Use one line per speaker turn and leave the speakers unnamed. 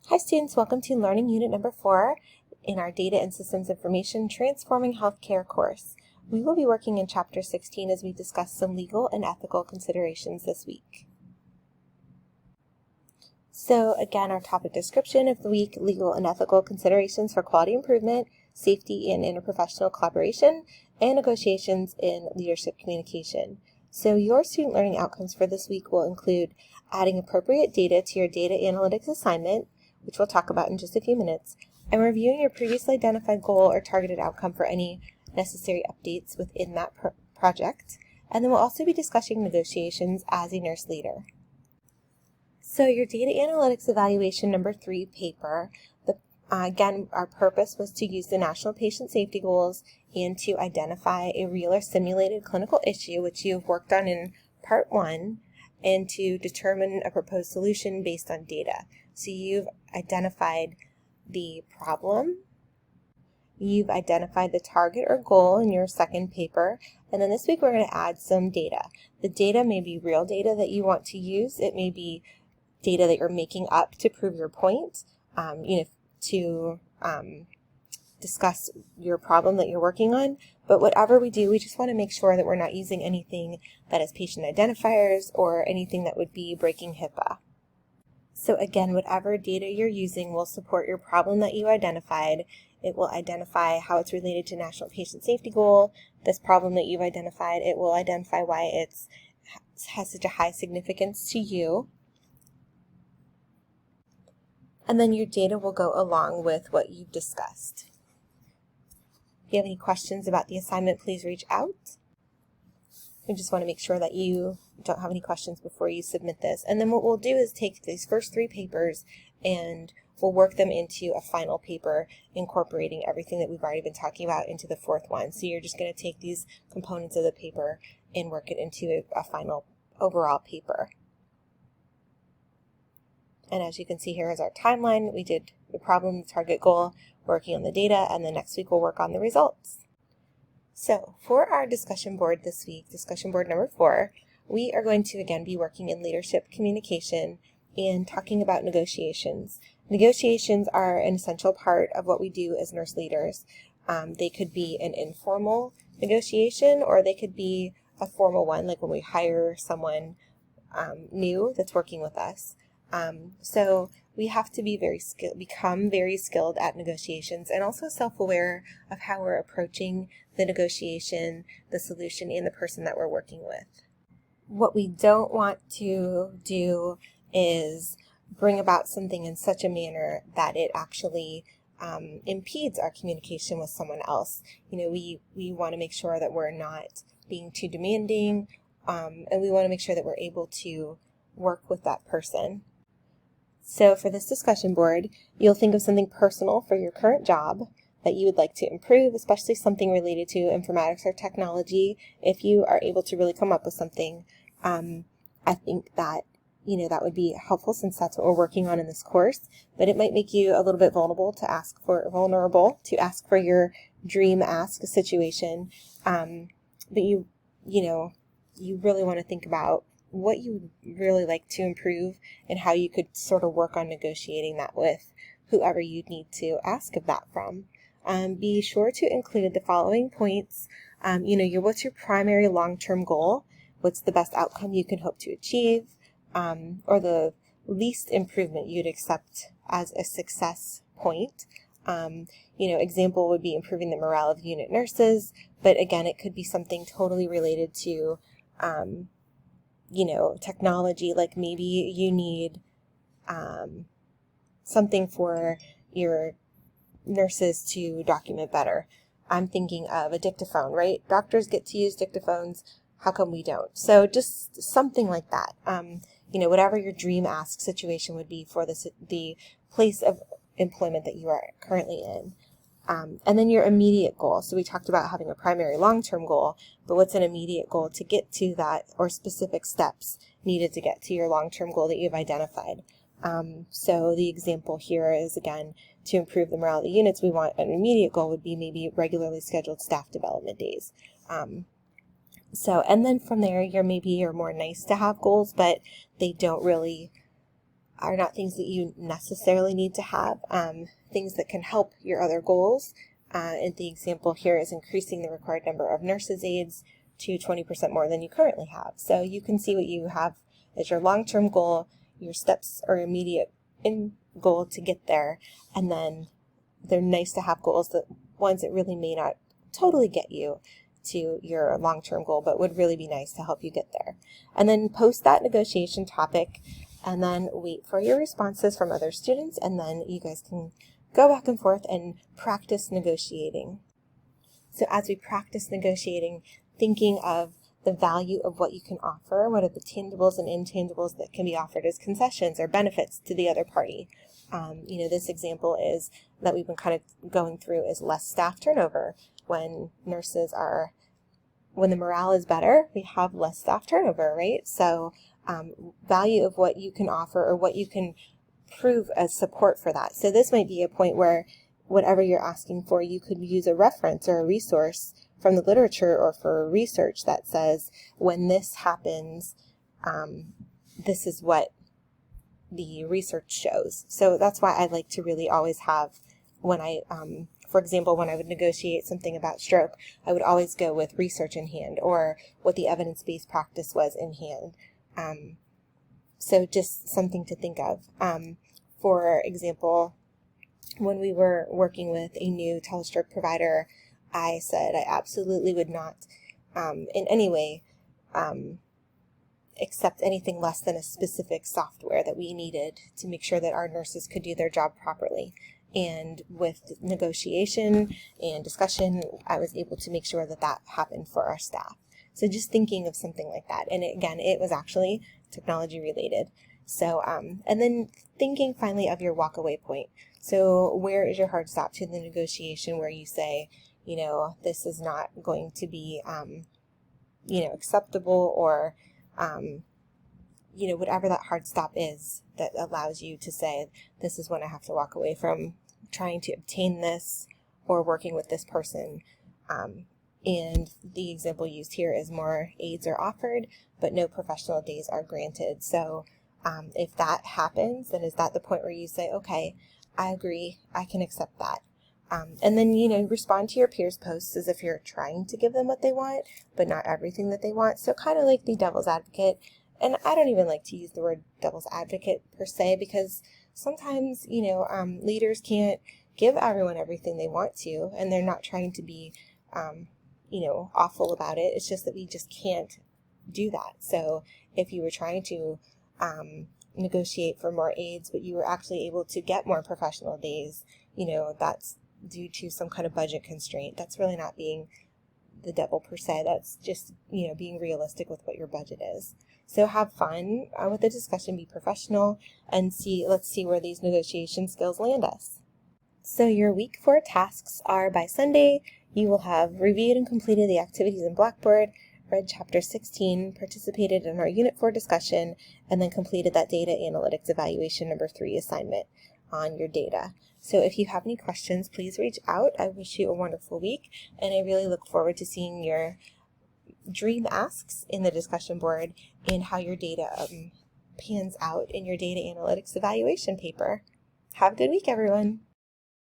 Hi students, welcome to Learning Unit number 4 in our Data and Systems Information Transforming Healthcare course. We will be working in Chapter 16 as we discuss some legal and ethical considerations this week. So again, our topic description of the week, legal and ethical considerations for quality improvement, safety and interprofessional collaboration, and negotiations in leadership communication. So your student learning outcomes for this week will include adding appropriate data to your data analytics assignment, which we'll talk about in just a few minutes, and reviewing your previously identified goal or targeted outcome for any necessary updates within that project. And then we'll also be discussing negotiations as a nurse leader. So your data analytics evaluation number 3 paper, again, our purpose was to use the National Patient Safety Goals and to identify a real or simulated clinical issue, which you have worked on in part 1, and to determine a proposed solution based on data. So you've identified the problem, you've identified the target or goal in your second paper, and then this week we're going to add some data. The data may be real data that you want to use. It may be data that you're making up to prove your point, to discuss your problem that you're working on. But whatever we do, we just want to make sure that we're not using anything that is patient identifiers or anything that would be breaking HIPAA. So again, whatever data you're using will support your problem that you identified. It will identify how it's related to National Patient Safety Goal. This problem that you've identified, it will identify why it has such a high significance to you. And then your data will go along with what you've discussed. If you have any questions about the assignment, please reach out. We just want to make sure that you don't have any questions before you submit this. And then what we'll do is take these first 3 papers and we'll work them into a final paper, incorporating everything that we've already been talking about into the 4th one. So you're just going to take these components of the paper and work it into a final overall paper. And as you can see here is our timeline. We did the problem, the target goal, working on the data, and then next week we'll work on the results. So for our discussion board this week, discussion board number 4, we are going to again be working in leadership communication and talking about negotiations. Negotiations are an essential part of what we do as nurse leaders. They could be an informal negotiation or they could be a formal one, like when we hire someone new that's working with us. So we have to be become very skilled at negotiations and also self-aware of how we're approaching the negotiation, the solution, and the person that we're working with. What we don't want to do is bring about something in such a manner that it actually impedes our communication with someone else. We want to make sure that we're not being too demanding, and we want to make sure that we're able to work with that person. So for this discussion board, you'll think of something personal for your current job that you would like to improve, especially something related to informatics or technology. If you are able to really come up with something, I think that, that would be helpful since that's what we're working on in this course. But it might make you a little bit vulnerable to ask for your dream ask situation. But you really want to think about what you would really like to improve and how you could sort of work on negotiating that with whoever you need to ask of that from. Be sure to include the following points. What's your primary long-term goal? What's the best outcome you can hope to achieve? Or the least improvement you'd accept as a success point. Example would be improving the morale of unit nurses, but again, it could be something totally related to technology, like maybe you need something for your nurses to document better. I'm thinking of a dictaphone, right? Doctors get to use dictaphones. How come we don't? So just something like that. Whatever your dream ask situation would be for the place of employment that you are currently in. And then your immediate goal. So we talked about having a primary long-term goal, but what's an immediate goal to get to that, or specific steps needed to get to your long-term goal that you've identified. So the example here is, again, to improve the morale of the units, we want an immediate goal would be maybe regularly scheduled staff development days. And then from there, maybe your more nice to have goals, but they don't really are not things that you necessarily need to have, things that can help your other goals. And the example here is increasing the required number of nurses aides to 20% more than you currently have. So you can see what you have as your long-term goal, your steps or immediate goal to get there, and then they're nice to have goals, that ones that really may not totally get you to your long-term goal, but would really be nice to help you get there. And then post that negotiation topic, and then wait for your responses from other students, and then you guys can go back and forth and practice negotiating. So as we practice negotiating, thinking of the value of what you can offer, what are the tangibles and intangibles that can be offered as concessions or benefits to the other party. This example is that we've been kind of going through is less staff turnover. When the morale is better, we have less staff turnover, right? So value of what you can offer or what you can prove as support for that. So this might be a point where whatever you're asking for, you could use a reference or a resource from the literature or for research that says, when this happens, this is what the research shows. So that's why I like to really always have, when I, for example, when I would negotiate something about stroke, I would always go with research in hand or what the evidence-based practice was in hand. So just something to think of. For example, when we were working with a new telestroke provider, I said I absolutely would not in any way accept anything less than a specific software that we needed to make sure that our nurses could do their job properly. And with negotiation and discussion, I was able to make sure that that happened for our staff. So just thinking of something like that. And again, it was actually technology related. So, and then thinking finally of your walkaway point. So where is your hard stop to the negotiation where you say, this is not going to be, acceptable, or, whatever that hard stop is that allows you to say, this is when I have to walk away from trying to obtain this or working with this person. And the example used here is more aids are offered, but no professional days are granted. So if that happens, then is that the point where you say, okay, I agree, I can accept that. And then, respond to your peers' posts as if you're trying to give them what they want, but not everything that they want. So kind of like the devil's advocate. And I don't even like to use the word devil's advocate per se, because sometimes, leaders can't give everyone everything they want to, and they're not trying to be, awful about it. It's just that we just can't do that. So if you were trying to negotiate for more aids, but you were actually able to get more professional days, that's due to some kind of budget constraint. That's really not being the devil per se. That's just, being realistic with what your budget is. So have fun with the discussion, be professional, and let's see where these negotiation skills land us. So your week 4 tasks are: by Sunday, you will have reviewed and completed the activities in Blackboard, read Chapter 16, participated in our Unit 4 discussion, and then completed that Data Analytics Evaluation number 3 assignment on your data. So if you have any questions, please reach out. I wish you a wonderful week, and I really look forward to seeing your dream asks in the discussion board and how your data pans out in your data analytics evaluation paper. Have a good week, everyone.